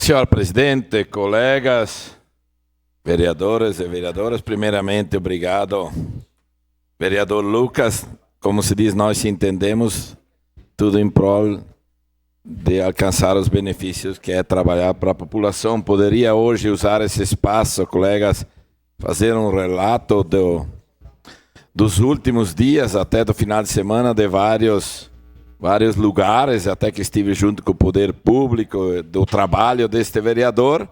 Senhor presidente, colegas, vereadores e vereadoras, primeiramente, obrigado. Vereador Lucas, como se diz, nós entendemos tudo em prol de alcançar os benefícios que é trabalhar para a população. Poderia hoje usar esse espaço, colegas, fazer um relato dos últimos dias, até do final de semana, de vários lugares, até que estive junto com o poder público, do trabalho deste vereador.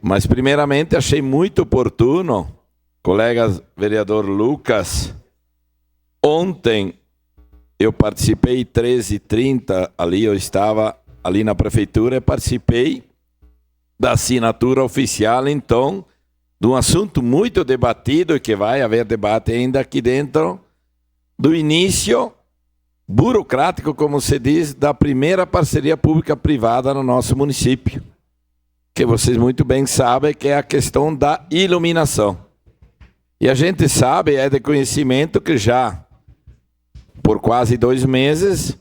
Mas, primeiramente, achei muito oportuno, colegas, vereador Lucas, ontem eu participei, 13h30, eu estava ali na prefeitura e participei da assinatura oficial, então, de um assunto muito debatido e que vai haver debate ainda aqui dentro, do início burocrático, como se diz, da primeira parceria pública-privada no nosso município, que vocês muito bem sabem que é a questão da iluminação. E a gente sabe, é de conhecimento que já por quase 2 meses,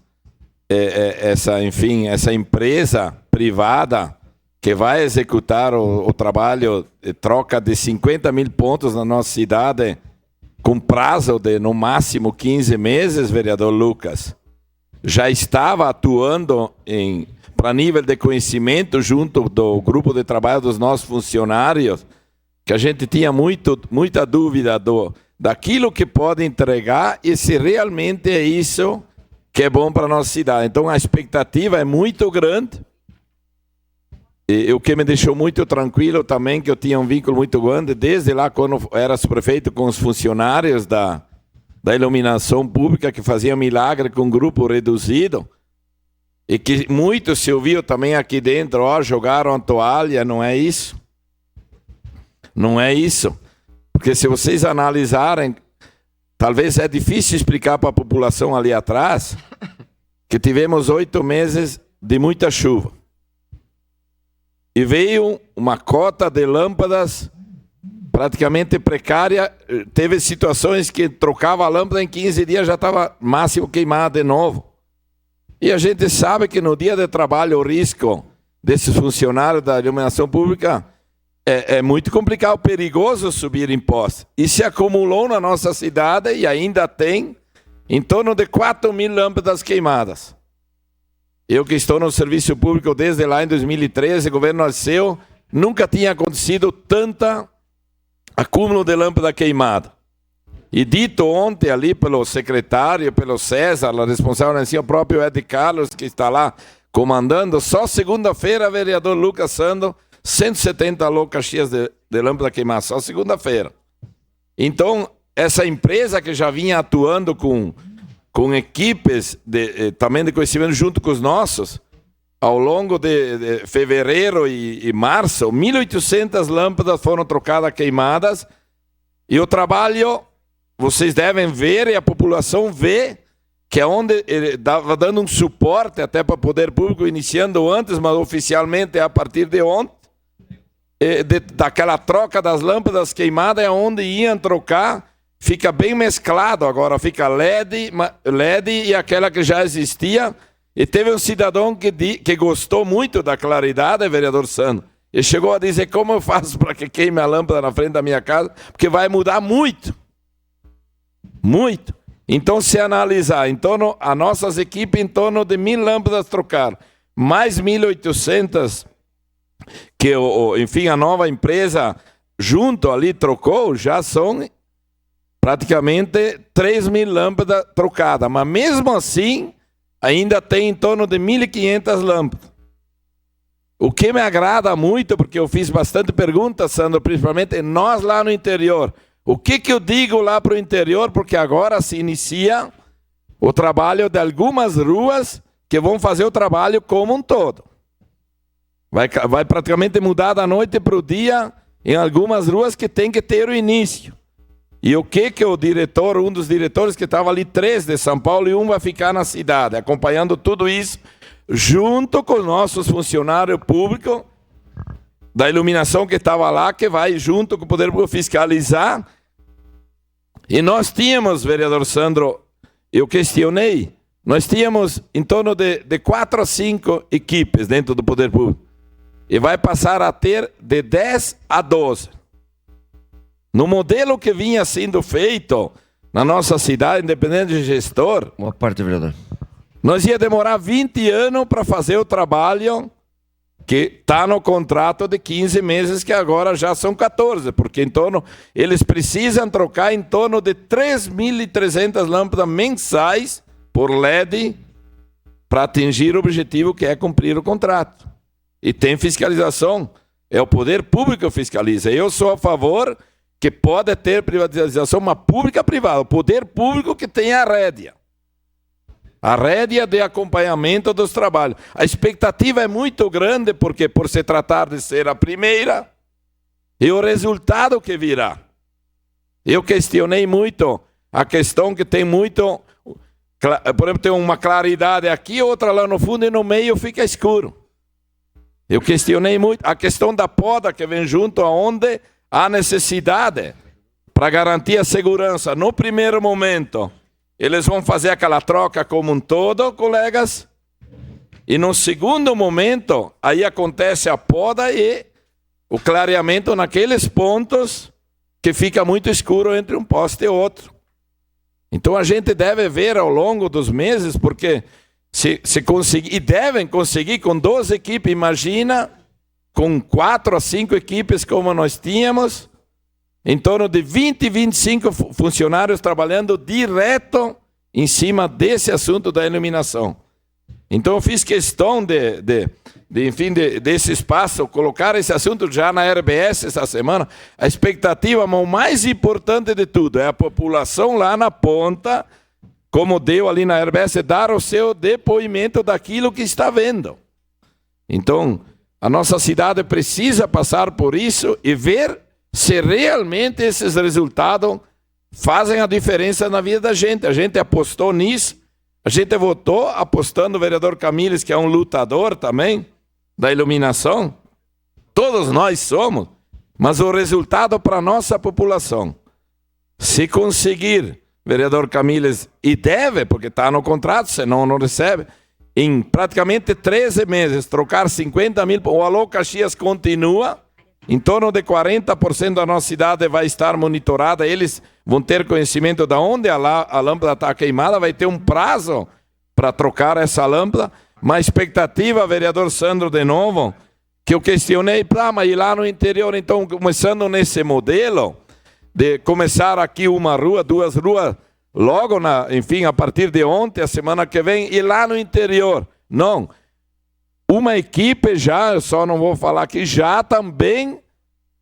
essa empresa privada que vai executar o trabalho de troca de 50 mil pontos na nossa cidade, com prazo de, no máximo, 15 meses, vereador Lucas, já estava atuando para nível de conhecimento junto do grupo de trabalho dos nossos funcionários, que a gente tinha muita dúvida daquilo que pode entregar e se realmente é isso que é bom para a nossa cidade. Então a expectativa é muito grande. E o que me deixou muito tranquilo também, que eu tinha um vínculo muito grande, desde lá quando era prefeito, com os funcionários da iluminação pública, que faziam milagre com um grupo reduzido, e que muito se ouviu também aqui dentro, jogaram a toalha, não é isso? Não é isso. Porque se vocês analisarem, talvez é difícil explicar para a população ali atrás, que tivemos 8 meses de muita chuva. E veio uma cota de lâmpadas praticamente precária. Teve situações que trocava a lâmpada, em 15 dias já estava máximo queimada de novo. E a gente sabe que no dia de trabalho o risco desses funcionários da iluminação pública é muito complicado, perigoso subir impostos. E se acumulou na nossa cidade e ainda tem em torno de 4 mil lâmpadas queimadas. Eu que estou no serviço público desde lá em 2013, o governo nasceu, nunca tinha acontecido tanta acúmulo de lâmpada queimada. E dito ontem ali pelo secretário, pelo César, a responsável assim, o próprio Ed Carlos, que está lá comandando, só segunda-feira, vereador Lucas Sando, 170 caixinhas de lâmpada queimada, só segunda-feira. Então, essa empresa que já vinha atuando com equipes também de conhecimento junto com os nossos, ao longo de fevereiro e março, 1.800 lâmpadas foram trocadas, queimadas, e o trabalho, vocês devem ver, e a população vê, que é onde ele estava dando um suporte até para o poder público, iniciando antes, mas oficialmente é a partir de ontem, daquela troca das lâmpadas queimadas, é onde iam trocar. Fica bem mesclado agora, fica LED e aquela que já existia. E teve um cidadão que gostou muito da claridade, vereador Sando, e chegou a dizer: como eu faço para que queime a lâmpada na frente da minha casa? Porque vai mudar muito. Muito. Então, se analisar, a nossas equipes em torno de 1.000 lâmpadas trocaram, mais 1.800 que, enfim, a nova empresa junto ali trocou, já são praticamente 3.000 lâmpadas trocadas, mas mesmo assim ainda tem em torno de 1.500 lâmpadas. O que me agrada muito, porque eu fiz bastante perguntas, Sandro, principalmente nós lá no interior. O que eu digo lá para o interior? Porque agora se inicia o trabalho de algumas ruas que vão fazer o trabalho como um todo. Vai praticamente mudar da noite para o dia em algumas ruas que tem que ter o início. E o que o diretor, um dos diretores que estava ali, 3 de São Paulo e 1 vai ficar na cidade, acompanhando tudo isso, junto com os nossos funcionários públicos da iluminação que estava lá, que vai junto com o poder público fiscalizar. E nós tínhamos, vereador Sandro, eu questionei, nós tínhamos em torno de 4 a 5 equipes dentro do poder público. e vai passar a ter de 10 a 12. No modelo que vinha sendo feito na nossa cidade, independente de gestor, Boa parte, vereador. nós ia demorar 20 anos para fazer o trabalho que está no contrato de 15 meses, que agora já são 14, porque eles precisam trocar em torno de 3.300 lâmpadas mensais por LED para atingir o objetivo que é cumprir o contrato. E tem fiscalização, é o poder público que fiscaliza. Eu sou a favor que pode ter privatização, uma pública-privada, o poder público que tem a rédea. A rédea de acompanhamento dos trabalhos. A expectativa é muito grande, porque por se tratar de ser a primeira, e o resultado que virá. Eu questionei muito a questão que tem muito, por exemplo, tem uma claridade aqui, outra lá no fundo, e no meio fica escuro. Eu questionei muito a questão da poda que vem junto, aonde há necessidade para garantir a segurança. No primeiro momento, eles vão fazer aquela troca como um todo, colegas. E no segundo momento, aí acontece a poda e o clareamento naqueles pontos que fica muito escuro entre um poste e outro. Então a gente deve ver ao longo dos meses, porque se conseguir, e devem conseguir com 12 equipes, imagina, com 4 a 5 equipes como nós tínhamos, em torno de 20, 25 funcionários trabalhando direto em cima desse assunto da iluminação. Então eu fiz questão desse espaço, colocar esse assunto já na RBS essa semana. A expectativa, mas o mais importante de tudo, é a população lá na ponta, como deu ali na RBS, dar o seu depoimento daquilo que está vendo. Então, a nossa cidade precisa passar por isso e ver se realmente esses resultados fazem a diferença na vida da gente. A gente apostou nisso, a gente votou apostando no vereador Camilles, que é um lutador também da iluminação. Todos nós somos, mas o resultado para a nossa população, se conseguir, vereador Camilles, e deve, porque está no contrato, senão não recebe, em praticamente 13 meses, trocar 50 mil, o Alô Caxias continua, em torno de 40% da nossa cidade vai estar monitorada, eles vão ter conhecimento de onde a lâmpada está queimada, vai ter um prazo para trocar essa lâmpada, mas a expectativa, vereador Sandro, de novo, que eu questionei, mas ir lá no interior, então, começando nesse modelo, de começar aqui uma rua, 2 ruas, logo, enfim, a partir de ontem, a semana que vem, e lá no interior. Não. Uma equipe já, eu só não vou falar aqui, já também,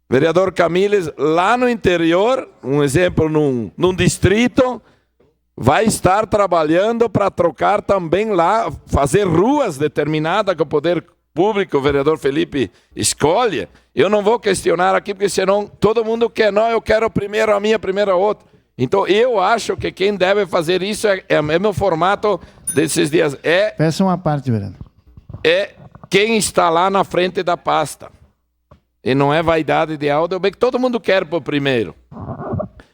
vereador Camilles, lá no interior, um exemplo, num distrito, vai estar trabalhando para trocar também lá, fazer ruas determinadas que o poder público, o vereador Felipe escolhe. Eu não vou questionar aqui, porque senão todo mundo quer, não, eu quero primeiro a minha, primeiro a outra. Então, eu acho que quem deve fazer isso é o mesmo formato desses dias. Peça uma parte, vereador. É quem está lá na frente da pasta. E não é vaidade de áudio, bem que todo mundo quer por primeiro.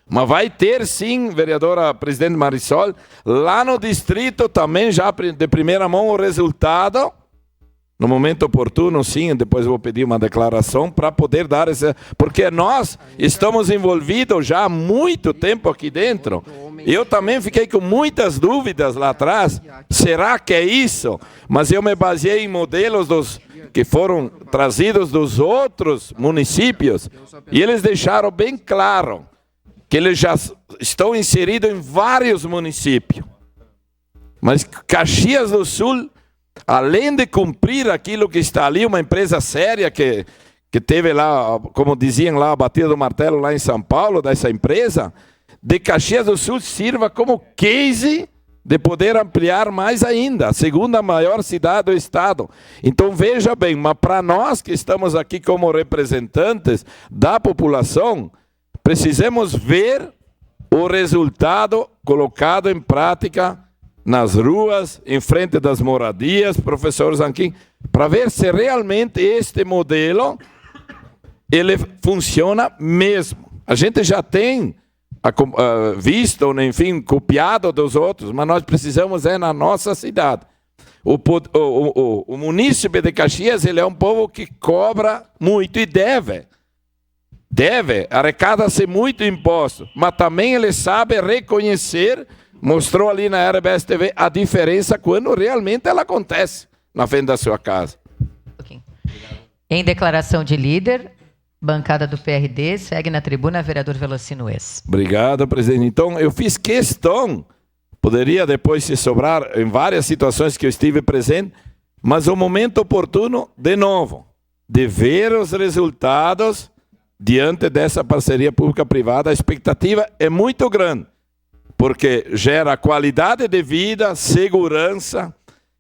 Mas vai ter sim, vereadora presidente Marisol, lá no distrito também já de primeira mão o resultado. No momento oportuno, sim, depois eu vou pedir uma declaração para poder dar esse... Porque nós estamos envolvidos já há muito tempo aqui dentro. Eu também fiquei com muitas dúvidas lá atrás. Será que é isso? Mas eu me baseei em modelos que foram trazidos dos outros municípios e eles deixaram bem claro que eles já estão inseridos em vários municípios. Mas Caxias do Sul, além de cumprir aquilo que está ali, uma empresa séria que teve lá, como diziam lá, a batida do martelo lá em São Paulo, dessa empresa, de Caxias do Sul sirva como case de poder ampliar mais ainda, a segunda maior cidade do estado. Então veja bem, mas para nós que estamos aqui como representantes da população, precisamos ver o resultado colocado em prática nas ruas, em frente das moradias, professor Zanquim, para ver se realmente este modelo ele funciona mesmo. A gente já tem visto, enfim, copiado dos outros, mas nós precisamos na nossa cidade. O munícipe de Caxias, ele é um povo que cobra muito e deve. Arrecada-se muito imposto, mas também ele sabe reconhecer, mostrou ali na RBS TV a diferença quando realmente ela acontece na frente da sua casa. Em declaração de líder, bancada do PRD, segue na tribuna vereador Velocino Ex. Obrigado, presidente. Então, eu fiz questão, poderia depois se sobrar em várias situações que eu estive presente, mas o momento oportuno, de novo, de ver os resultados diante dessa parceria pública-privada. A expectativa é muito grande, porque gera qualidade de vida, segurança,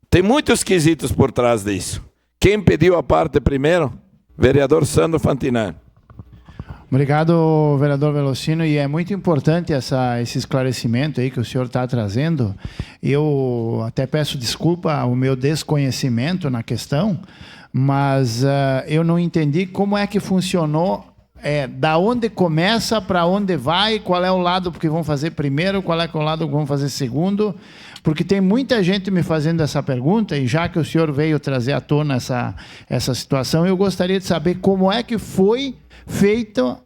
tem muitos quesitos por trás disso. Quem pediu a parte primeiro? Vereador Sandro Fantinelli. Obrigado, vereador Velocino, e é muito importante esse esclarecimento aí que o senhor está trazendo. Eu até peço desculpa ao meu desconhecimento na questão, mas eu não entendi como é que funcionou. Da onde começa, para onde vai, qual é o lado que vão fazer primeiro, qual é o lado que vão fazer segundo, porque tem muita gente me fazendo essa pergunta, e já que o senhor veio trazer à tona essa situação, eu gostaria de saber como é que foi feito,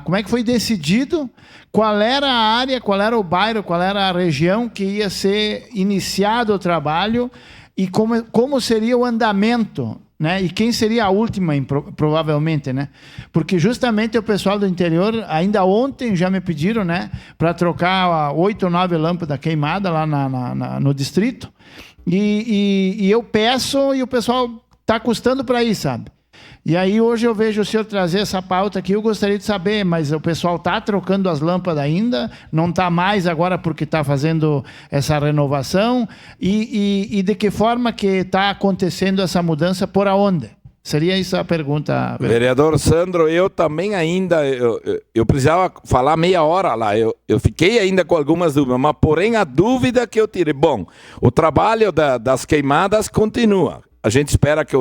como é que foi decidido, qual era a área, qual era o bairro, qual era a região que ia ser iniciado o trabalho, e como seria o andamento, né? E quem seria a última, provavelmente, né? Porque justamente o pessoal do interior, ainda ontem já me pediram, né, para trocar 8 ou 9 lâmpadas queimadas lá no distrito, e eu peço, e o pessoal está custando para ir, sabe? E aí hoje eu vejo o senhor trazer essa pauta aqui, eu gostaria de saber, mas o pessoal está trocando as lâmpadas ainda, não está mais agora porque está fazendo essa renovação, e de que forma que está acontecendo essa mudança, por aonde? Seria isso a pergunta. Vereador Sandro, eu também ainda, eu precisava falar meia hora lá, eu fiquei ainda com algumas dúvidas, mas porém a dúvida que eu tirei, bom, o trabalho das queimadas continua, a gente espera que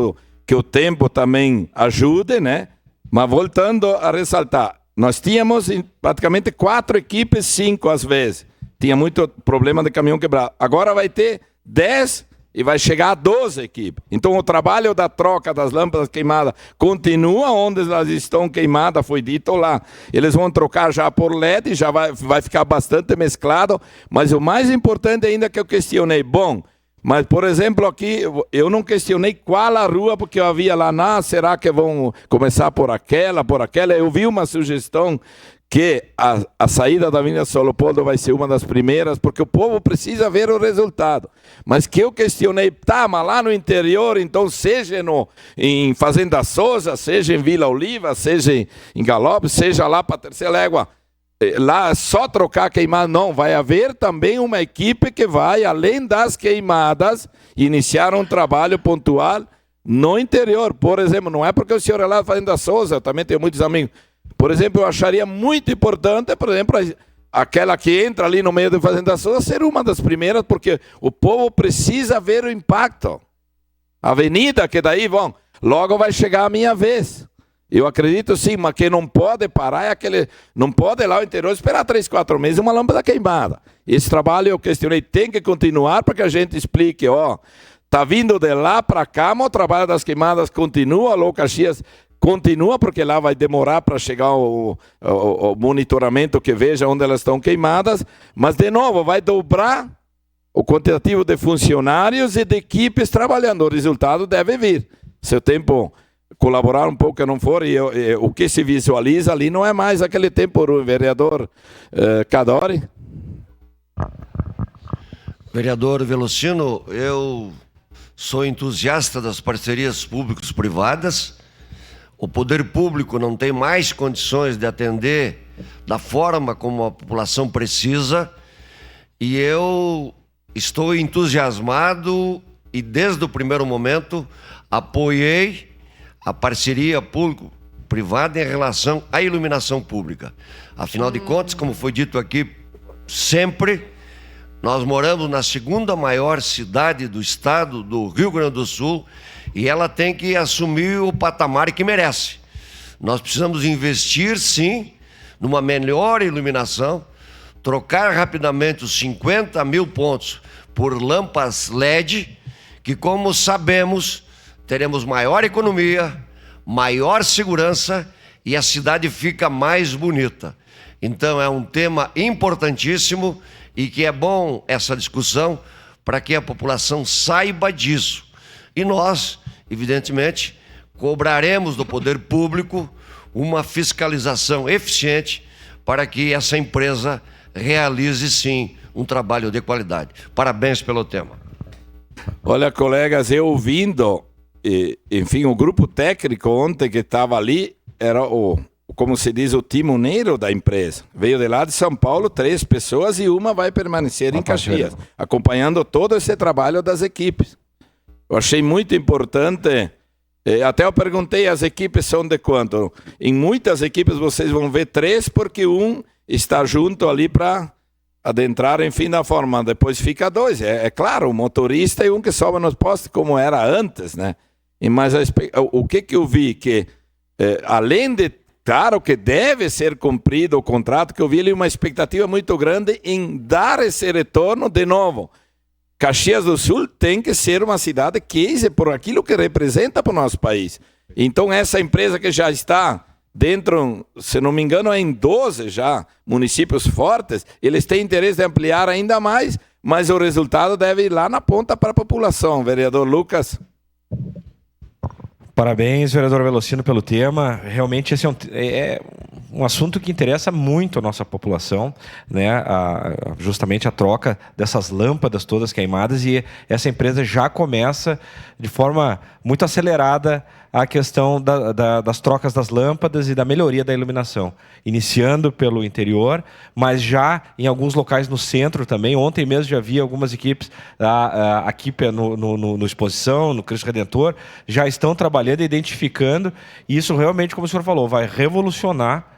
o tempo também ajude, né? Mas voltando a ressaltar, nós tínhamos praticamente 4 equipes, 5 às vezes. Tinha muito problema de caminhão quebrado. Agora vai ter 10 e vai chegar a 12 equipes. Então o trabalho da troca das lâmpadas queimadas continua onde elas estão queimadas, foi dito lá. Eles vão trocar já por LED, já vai ficar bastante mesclado. Mas o mais importante ainda que eu questionei, bom, mas, por exemplo, aqui, eu não questionei qual a rua, porque eu havia lá, será que vão começar por aquela? Eu vi uma sugestão que a saída da Avenida São Leopoldo vai ser uma das primeiras, porque o povo precisa ver o resultado. Mas que eu questionei, mas lá no interior, então, seja em Fazenda Souza, seja em Vila Oliva, seja em Galope, seja lá para a Terceira Légua, lá só trocar queimada, não, vai haver também uma equipe que vai, além das queimadas, iniciar um trabalho pontual no interior. Por exemplo, não é porque o senhor é lá da Fazenda Souza, eu também tenho muitos amigos. Por exemplo, eu acharia muito importante, por exemplo, aquela que entra ali no meio da Fazenda Souza ser uma das primeiras, porque o povo precisa ver o impacto. A avenida, que daí logo vai chegar a minha vez. Eu acredito sim, mas que não pode parar não pode lá no interior esperar 3, 4 meses uma lâmpada queimada. Esse trabalho eu questionei, tem que continuar para que a gente explique, tá vindo de lá para cá, mas o trabalho das queimadas continua, Alô Caxias continua, porque lá vai demorar para chegar o monitoramento que veja onde elas estão queimadas, mas de novo vai dobrar o quantitativo de funcionários e de equipes trabalhando. O resultado deve vir. Seu tempo colaborar um pouco que não for, e o que se visualiza ali não é mais aquele tempo, vereador Cadore. Vereador Velocino, eu sou entusiasta das parcerias públicos-privadas. O poder público não tem mais condições de atender da forma como a população precisa, e eu estou entusiasmado e desde o primeiro momento apoiei a parceria público-privada em relação à iluminação pública. Afinal de contas, como foi dito aqui, sempre nós moramos na segunda maior cidade do estado do Rio Grande do Sul e ela tem que assumir o patamar que merece. Nós precisamos investir, sim, numa melhor iluminação, trocar rapidamente os 50 mil pontos por lâmpadas LED, que, como sabemos, teremos maior economia, maior segurança e a cidade fica mais bonita. Então é um tema importantíssimo e que é bom essa discussão para que a população saiba disso. E nós, evidentemente, cobraremos do poder público uma fiscalização eficiente para que essa empresa realize, sim, um trabalho de qualidade. Parabéns pelo tema. Olha, colegas, eu ouvindo, enfim, o grupo técnico ontem que estava ali era como se diz, o timoneiro da empresa. Veio de lá de São Paulo 3 pessoas e uma vai permanecer em Caxias, acompanhando todo esse trabalho das equipes. Eu achei muito importante. Até eu perguntei, as equipes são de quanto? Em muitas equipes vocês vão ver 3, porque um está junto ali para adentrar, enfim, da forma. Depois fica 2. É claro, o motorista e um que sobe nos postos, como era antes, né? Mas o que eu vi? Que além de, claro que deve ser cumprido o contrato, que eu vi ali uma expectativa muito grande em dar esse retorno de novo. Caxias do Sul tem que ser uma cidade case por aquilo que representa para o nosso país. Então essa empresa que já está dentro, se não me engano, é em 12 já municípios fortes, eles têm interesse de ampliar ainda mais, mas o resultado deve ir lá na ponta para a população. Vereador Lucas. Parabéns, vereador Velocino, pelo tema. Realmente esse é um assunto que interessa muito a nossa população, né? Justamente a troca dessas lâmpadas todas queimadas, e essa empresa já começa de forma muito acelerada a questão das trocas das lâmpadas e da melhoria da iluminação, iniciando pelo interior, mas já em alguns locais no centro também. Ontem mesmo já vi algumas equipes aqui no Exposição, no Cristo Redentor, já estão trabalhando e identificando, e isso realmente, como o senhor falou, vai revolucionar,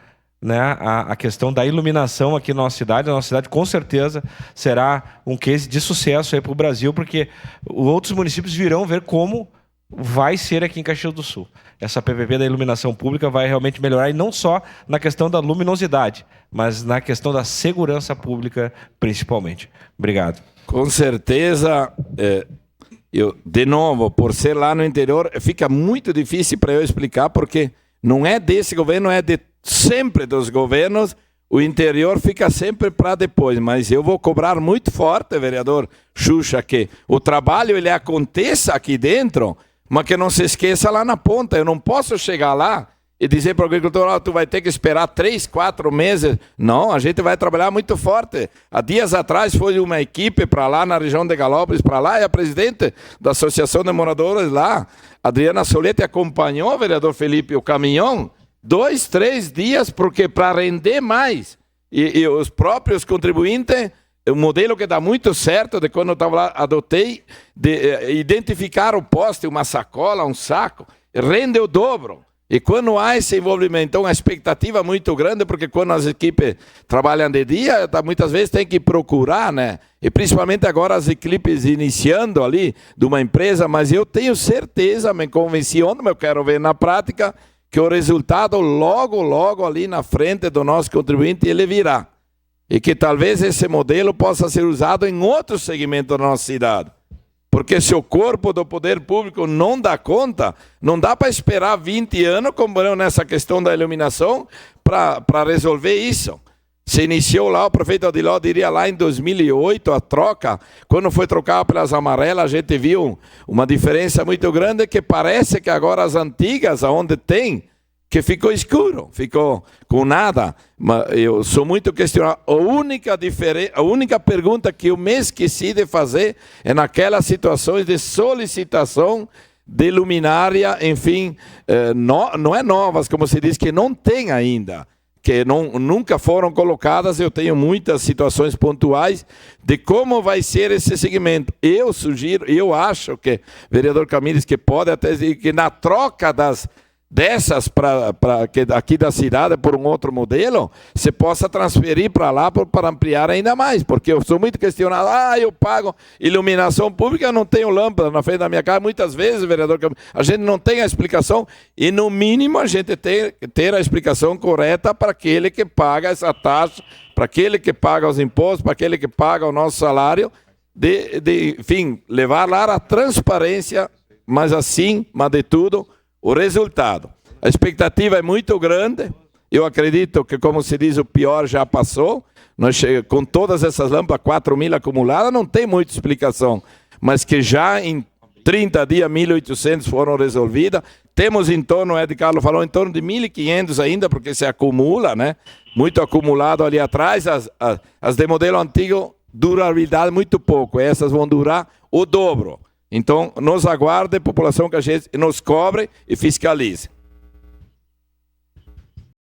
né, a questão da iluminação aqui na nossa cidade. A nossa cidade com certeza será um case de sucesso aí para o Brasil, porque outros municípios virão ver como vai ser aqui em Caxias do Sul. Essa PPP da iluminação pública vai realmente melhorar, e não só na questão da luminosidade, mas na questão da segurança pública, principalmente. Obrigado. Com certeza, de novo, por ser lá no interior, fica muito difícil para eu explicar, porque não é desse governo, é de sempre dos governos. O interior fica sempre para depois, mas eu vou cobrar muito forte, vereador Xuxa, que o trabalho ele aconteça aqui dentro, mas que não se esqueça lá na ponta. Eu não posso chegar lá e dizer para o agricultor, tu vai ter que esperar 3, 4 meses. Não, a gente vai trabalhar muito forte. Há dias atrás foi uma equipe para lá, na região de Galópolis, para lá, e a presidente da Associação de Moradores lá, Adriana Solete, acompanhou, vereador Felipe, o caminhão, 2, 3 dias, porque para render mais. E os próprios contribuintes, o modelo que dá muito certo, de quando eu estava lá, adotei, de identificar o poste, uma sacola, um saco, rende o dobro. E quando há esse envolvimento, então a expectativa é muito grande, porque quando as equipes trabalham de dia, muitas vezes tem que procurar, né? E principalmente agora as equipes iniciando ali de uma empresa, mas eu tenho certeza, me convenci ontem, mas eu quero ver na prática, que o resultado logo ali na frente do nosso contribuinte ele virá. E que talvez esse modelo possa ser usado em outros segmentos da nossa cidade. Porque se o corpo do poder público não dá conta, não dá para esperar 20 anos, como nessa questão da iluminação, para resolver isso. Se iniciou lá, o prefeito Adiló diria lá em 2008, a troca, quando foi trocar pelas amarelas, a gente viu uma diferença muito grande, que parece que agora as antigas, onde tem, que ficou escuro, ficou com nada. Mas eu sou muito questionado. A única pergunta que eu me esqueci de fazer é naquelas situações de solicitação de luminária, enfim, não é novas, como se diz, que não tem ainda, que nunca foram colocadas. Eu tenho muitas situações pontuais de como vai ser esse segmento. Eu sugiro, eu acho que, vereador Camires, que pode até dizer que na troca dessas aqui da cidade por um outro modelo, você possa transferir para lá para ampliar ainda mais, porque eu sou muito questionado. Eu pago iluminação pública, eu não tenho lâmpada na frente da minha casa. Muitas vezes, vereador, a gente não tem a explicação, e no mínimo a gente ter a explicação correta para aquele que paga essa taxa, para aquele que paga os impostos, para aquele que paga o nosso salário. enfim, levar lá a transparência, mas acima de tudo, o resultado. A expectativa é muito grande. Eu acredito que, como se diz, o pior já passou. Com todas essas lâmpadas, 4.000 acumuladas, não tem muita explicação. Mas que já em 30 dias, 1.800 foram resolvidas. Temos em torno, o Ed Carlos falou, em torno de 1.500 ainda, porque se acumula, né? Muito acumulado ali atrás. As de modelo antigo, durabilidade muito pouco. Essas vão durar o dobro. Então, nos aguarde, população, que a gente nos cobre e fiscalize.